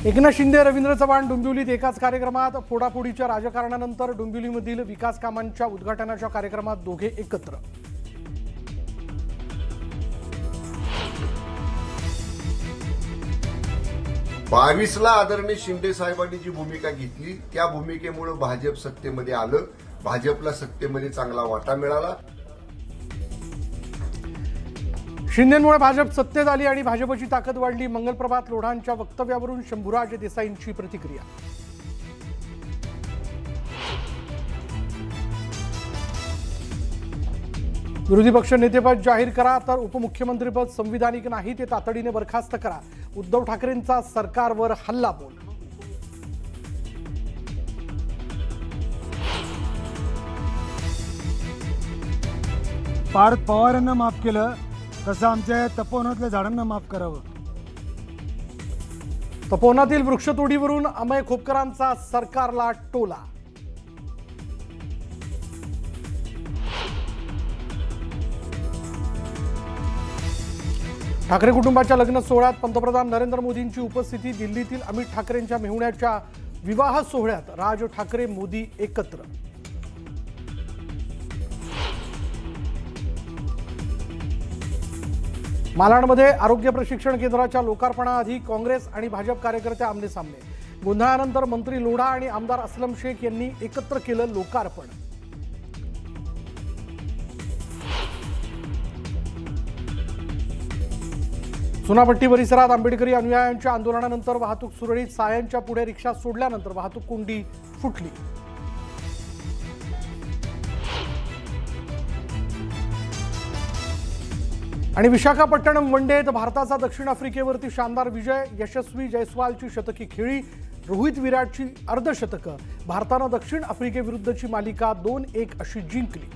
एकनाथ शिंदे, रवींद्र चव्हाण डोंबिवलीत एकाच कार्यक्रमात. फोडाफोडीच्या राजकारणानंतर डोंबिवलीमधील विकास कामांच्या उद्घाटनाच्या कार्यक्रमात दोघे एकत्र. ला आदरणीय शिंदे साहेबांनी जी भूमिका घेतली त्या भूमिकेमुळे भाजप सत्तेमध्ये आलं. भाजपला सत्तेमध्ये चांगला वाटा मिळाला. शिंदेंमुळे भाजप सत्तेत आली आणि भाजपची ताकद वाढली. मंगलप्रभात लोढांच्या वक्तव्यावरून शंभूराज देसाईंची प्रतिक्रिया. विरोधी पक्ष नेतेपद जाहीर करा तर उपमुख्यमंत्रीपद संविधानिक नाही, ते तातडीने बरखास्त करा. उद्धव ठाकरेंचा सरकारवर हल्लाबोल. पार्थ पवारांना माफ केलं तसं आमच्या तपोवनातल्या झाडांना माफ करावं. तपोवनातील वृक्षतोडीवरून अमय खोपकरांचा सरकारला टोला. ठाकरे कुटुंबाच्या लग्न सोहळ्यात पंतप्रधान नरेंद्र मोदींची उपस्थिती. दिल्लीतील अमित ठाकरेंच्या मेहुण्याच्या विवाह सोहळ्यात राज ठाकरे मोदी एकत्र. मालाडमध्ये आरोग्य प्रशिक्षण केंद्राच्या लोकार्पणाआधी काँग्रेस आणि भाजप कार्यकर्ते आमनेसामने. गोंधळानंतर मंत्री लोढा आणि आमदार अस्लम शेख यांनी एकत्र केलं लोकार्पण. चुनाभट्टी परिसरात आंबेडकरी अनुयायांच्या आंदोलनानंतर वाहतूक सुरळीत. सायांच्या पुढे रिक्षा सोडल्यानंतर वाहतूक कोंडी फुटली. आणि विशाखापट्टणम वनडेत भारताचा दक्षिण आफ्रिकेवरती शानदार विजय. यशस्वी जयस्वालची शतकी खेळी, रोहित विराटची अर्धशतकं. भारतानं दक्षिण आफ्रिकेविरुद्धची मालिका 2-1 अशी जिंकली.